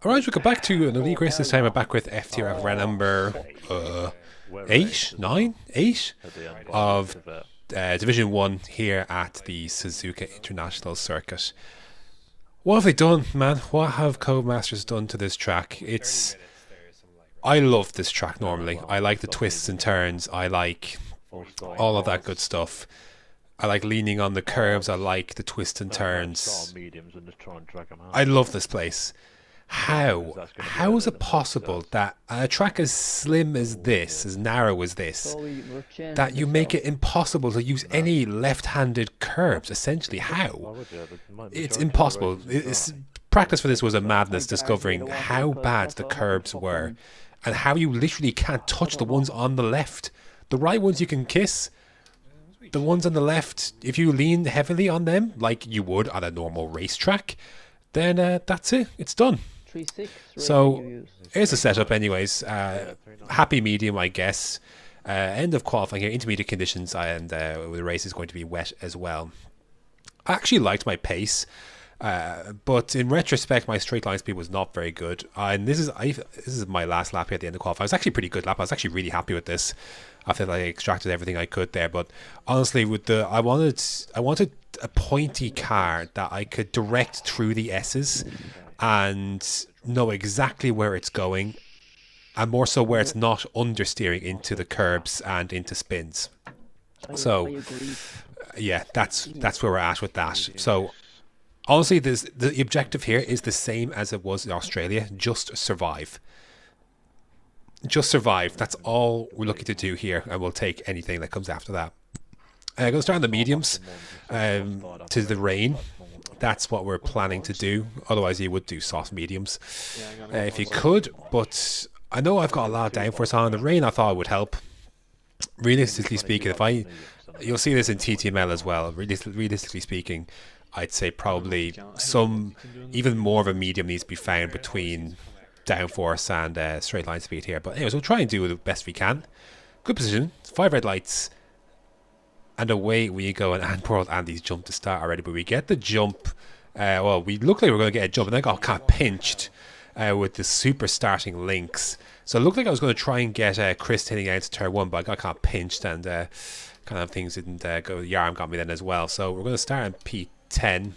Alright, we go back to an elite race. This time we're back with FTRL round number 8, 9, 8 of Division 1 here at the Suzuka International Circuit. What have they done, man? What have Codemasters done to this track? I love this track normally. I like the twists and turns. I like all of that good stuff. I like leaning on the curves. I like the twists and turns. I love this place. How is it possible that a track as slim as this, as narrow as this, that you make it impossible to use any left-handed curves? Essentially, how? It's impossible. Practice for this was a madness, discovering how bad the curves were, and how you literally can't touch the ones on the left. The right ones you can kiss. The ones on the left, if you lean heavily on them, like you would on a normal racetrack, then that's it. It's done. So here's the setup anyways. Happy medium, I guess. End of qualifying here, intermediate conditions, and the race is going to be wet as well. I actually liked my pace, but in retrospect my straight line speed was not very good, and this is my last lap here at the end of qualifying. It was actually a pretty good lap. I was actually really happy with this. I feel like I extracted everything I could there, but honestly I wanted a pointy car that I could direct through the S's and know exactly where it's going, and more so where it's not understeering into the curbs and into spins. So yeah, that's where we're at with that. So honestly, the objective here is the same as it was in Australia. Just survive. Just survive. That's all we're looking to do here, and we'll take anything that comes after that. I'm going to start on the mediums to the rain. That's what we're planning to do. Otherwise, you would do soft mediums if you could. But I know I've got a lot of downforce on. The rain I thought would help. Realistically speaking, you'll see this in TTML as well. Realistically speaking, I'd say probably even more of a medium needs to be found between downforce and straight line speed here. But anyways, we'll try and do the best we can. Good position. 5 red lights. And away we go, and poor old Andy's jumped to start already, but we get the jump. Well, we looked like we were going to get a jump, and then got kind of pinched with the super starting links. So it looked like I was going to try and get Chris hitting out to turn 1, but I got kind of pinched, and kind of things didn't go. Yarm got me then as well. So we're going to start in P10,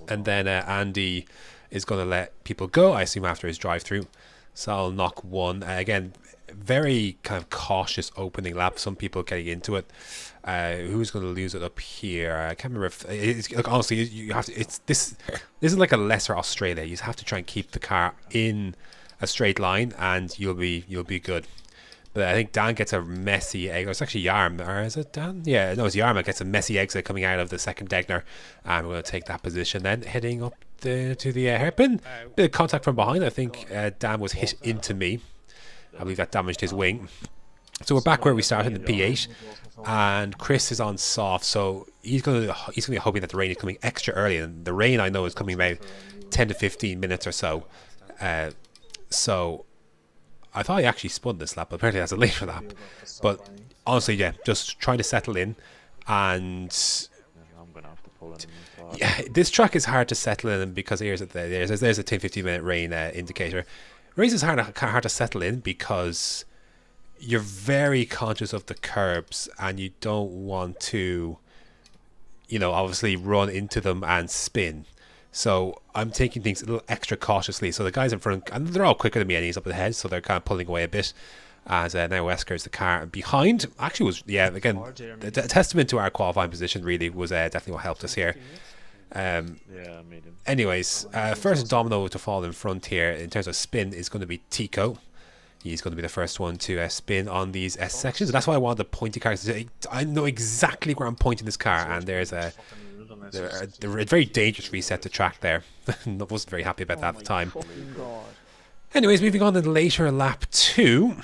and then Andy is going to let people go, I assume, after his drive-through. So I'll knock 1. Again, very kind of cautious opening lap. Some people getting into it. Who's going to lose it up here? I can't remember if look, honestly, you have to. This is like a lesser Australia. You have to try and keep the car in a straight line, and you'll be good. But I think Dan gets a messy exit. It's actually Yarm, or is it Dan? Yeah, no, it's Yarm that gets a messy exit coming out of the second Degner, and we're going to take that position then, heading up to the hairpin. Bit of contact from behind. I think Dan was hit into me. I believe that damaged his wing. So we're back where we started in the P8, and Chris is on soft, so he's going to be hoping that the rain is coming extra early, and the rain I know is coming about 10 to 15 minutes or so. So I thought he actually spun this lap, but apparently that's a later lap. But honestly, yeah, just trying to settle in, and yeah, this track is hard to settle in because there's a 10-15 minute rain indicator. Race is hard to settle in because you're very conscious of the curbs, and you don't want to, obviously run into them and spin. So I'm taking things a little extra cautiously. So the guys in front, and they're all quicker than me, and he's up ahead, so they're kind of pulling away a bit. As now Wesker's the car behind. Actually, was again a testament to our qualifying position. Really was definitely what helped us here. Anyways, first domino to fall in front here in terms of spin is going to be Tico. He's going to be the first one to spin on these S sections. That's why I wanted the pointy car. I know exactly where I'm pointing this car, and there's a very dangerous reset to track there. I wasn't very happy about that at the time. Anyways, moving on to the later lap 2.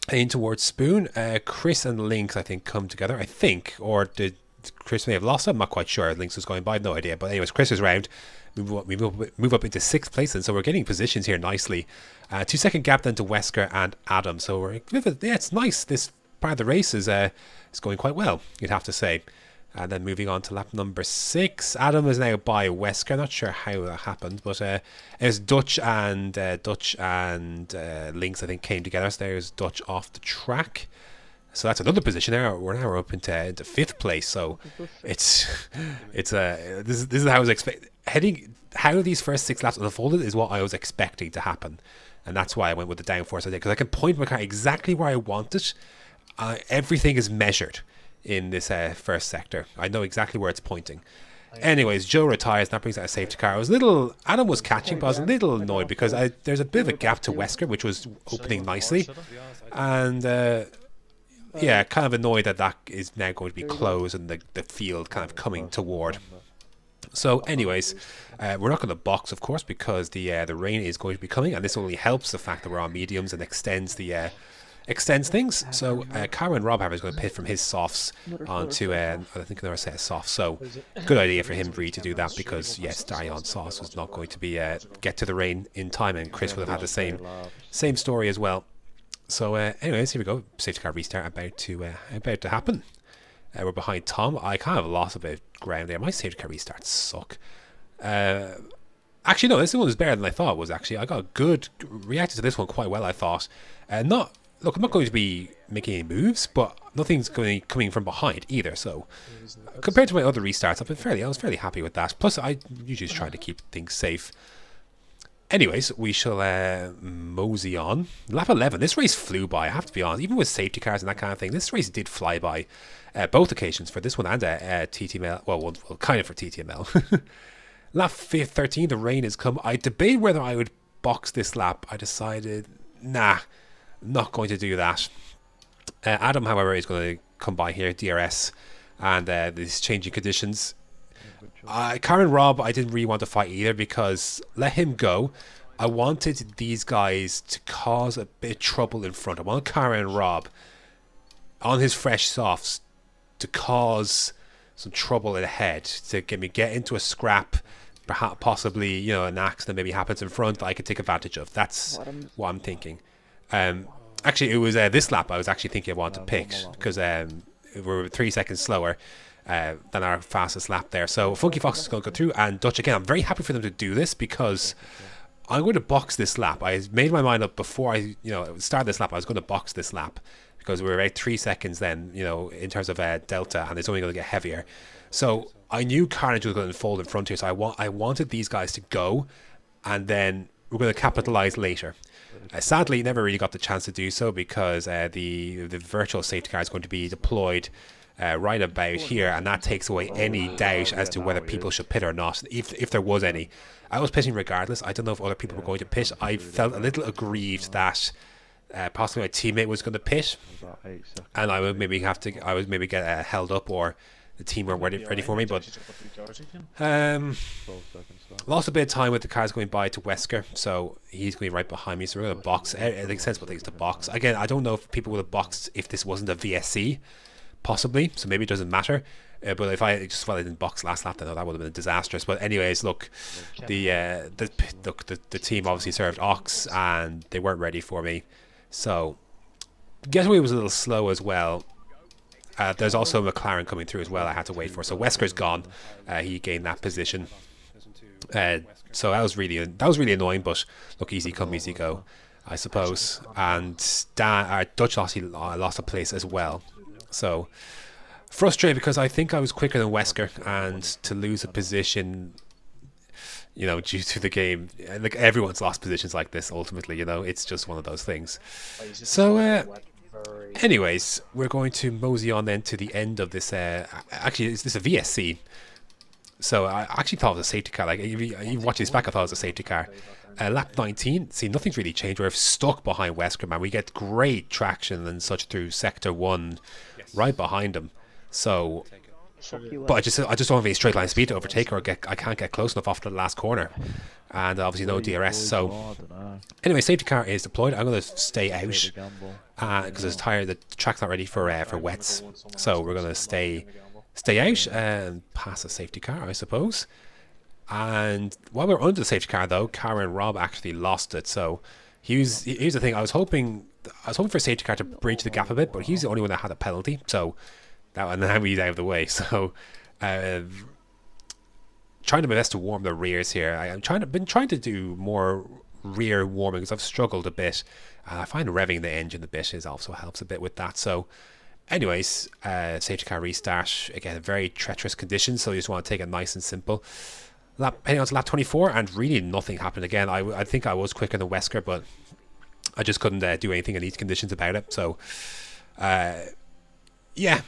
In towards Spoon. Chris and Lynx, I think, come together. Or did Chris may have lost it? I'm not quite sure. Lynx was going by, I have no idea. But anyways, Chris is round. We move up into 6th place, and so we're getting positions here nicely. 2-second gap then to Wesker and Adam. So it's nice. This part of the race is going quite well, you'd have to say. And then moving on to lap number 6, Adam is now by Wesker. Not sure how that happened, but it was Dutch and Lynx, I think, came together. So there's Dutch off the track. So that's another position there. We're now up into 5th place. So this is how I was expecting. How these first 6 laps unfolded is what I was expecting to happen, and that's why I went with the downforce I did, because I can point my car exactly where I want it. Everything is measured in this first sector. I know exactly where it's pointing. Anyways, Joe retires, and that brings out a safety car. Adam was catching, but I was a little annoyed because there's a bit of a gap to Wesker, which was opening nicely, and yeah, kind of annoyed that is now going to be closed and the field kind of coming toward. So anyways, we're not going to box, of course, because the rain is going to be coming, and this only helps the fact that we're on mediums and extends things. So Karen Rob is going to pit from his softs onto I think another set of softs. So good idea for him really to do that, because yes, starting on softs was not going to be get to the rain in time, and Chris would have had the same story as well. So anyways, here we go. Safety car restart about to happen. We're behind Tom. I kind of lost a bit of ground there. My safety car restarts suck. Actually, no, this one was better than I thought it was. Actually, I got reacted to this one quite well, I thought. I'm not going to be making any moves, but nothing's coming from behind either. So compared to my other restarts, I was fairly happy with that. Plus, I usually just try to keep things safe. Anyways, we shall mosey on. Lap 11. This race flew by, I have to be honest. Even with safety cars and that kind of thing, this race did fly by. Both occasions, for this one and TTML. Well, kind of for TTML. Lap 13, the rain has come. I debated whether I would box this lap. I decided, nah, not going to do that. Adam, however, is going to come by here, DRS, and these changing conditions. Karen Rob, I didn't really want to fight either, because let him go. I wanted these guys to cause a bit of trouble in front. I wanted Karen Rob on his fresh softs to cause some trouble ahead, to get into a scrap, perhaps possibly an accident maybe happens in front that I could take advantage of. That's what I'm thinking. Actually, it was this lap I was actually thinking I wanted to pick, because we were 3 seconds slower than our fastest lap there. So Funky Fox is going to go through, and Dutch again. I'm very happy for them to do this, because I'm going to box this lap. I made my mind up before I started this lap. I was going to box this lap, because we were about 3 seconds then, in terms of delta, and it's only going to get heavier. So I knew carnage was going to unfold in front here, so I wanted these guys to go, and then we're going to capitalize later. Sadly, never really got the chance to do so, because the virtual safety car is going to be deployed right about here, and that takes away any doubt as to whether people should pit or not, if there was any. I was pitting regardless. I don't know if other people were going to pit. I felt a little aggrieved that possibly my teammate was going to pit, and I would maybe get held up, or the team weren't ready for me. But lost a bit of time with the cars going by to Wesker, so he's going to be right behind me. So we're going to box. It makes sensible things to box. Again, I don't know if people would have boxed if this wasn't a VSC, possibly. So maybe it doesn't matter. But if I didn't box last lap, then that would have been disastrous. But anyways, look, the team obviously served Ox, and they weren't ready for me. So Getaway was a little slow as well. There's also McLaren coming through as well I had to wait for. So Wesker's gone. He gained that position. So that was really annoying, but look, easy come, easy go, I suppose. And Dutch lost a place as well. So frustrated, because I think I was quicker than Wesker, and to lose a position, due to the game, like everyone's lost positions like this ultimately, it's just one of those things. So anyways, we're going to mosey on then to the end of this. Actually, is this a VSC? So I actually thought it was a safety car. Like, you watch this back, I thought it was a safety car. Lap 19, see, nothing's really changed. We're stuck behind Wesker, man. We get great traction and such through Sector 1, right behind him. So, but I just don't have any straight line speed to overtake, or I can't get close enough off the last corner. And obviously no DRS. So anyway, safety car is deployed. I'm going to stay out because it's tired. The track's not ready for wets. So we're going to stay out and pass a safety car, I suppose. And while we were under the safety car, though, Karen Rob actually lost it. So here's the thing. I was hoping for a safety car to bridge the gap a bit, but he's the only one that had a penalty. So That one now he's out of the way. So, uh, trying to my best to warm the rears here. I'm been trying to do more rear warming because I've struggled a bit. I find revving the engine a bit also helps a bit with that. So, anyways, safety car restart again. Very treacherous conditions, so you just want to take it nice and simple. Heading on to lap 24, and really nothing happened again. I think I was quicker than Wesker, but I just couldn't do anything in these conditions about it. So, yeah,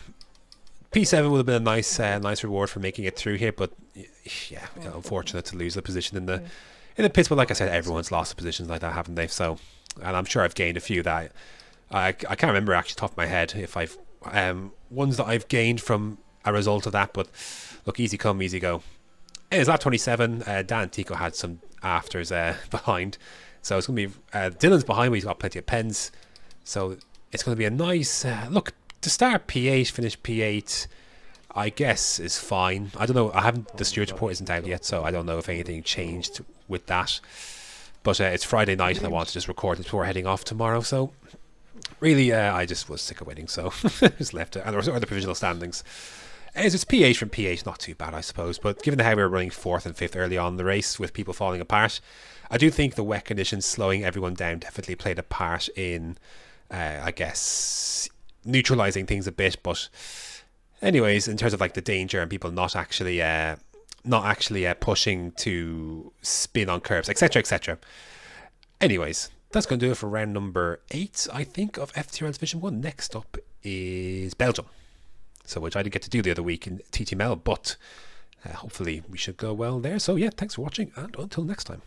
P7 would have been a nice reward for making it through here, but yeah, unfortunate to lose the position in the pits. But like I said, everyone's lost positions like that, haven't they? So, and I'm sure I've gained a few that I can't remember actually top of my head if I've ones that I've gained from a result of that. But look, easy come, easy go. It's lap 27. Dan and Tico had some afters behind, so it's going to be Dylan's behind me. He's got plenty of pens, so it's going to be a nice look to start P8, finish P8. I guess is fine. I don't know. The stewards report isn't out yet, so I don't know if anything changed with that. But it's Friday night, and I want to just record it before heading off tomorrow. So really, I just was sick of waiting, so just left it. And there were the provisional standings. As it's P8 from P8, not too bad, I suppose. But given how we were running 4th and 5th early on in the race with people falling apart, I do think the wet conditions slowing everyone down definitely played a part in, I guess, neutralising things a bit. But anyways, in terms of like the danger and people not actually pushing to spin on curbs, etc., etc. Anyways, that's going to do it for round number 8, I think, of FTRL Division 1. Next up is Belgium. So, which I didn't get to do the other week in TTML, but hopefully we should go well there. So, yeah, thanks for watching, and until next time.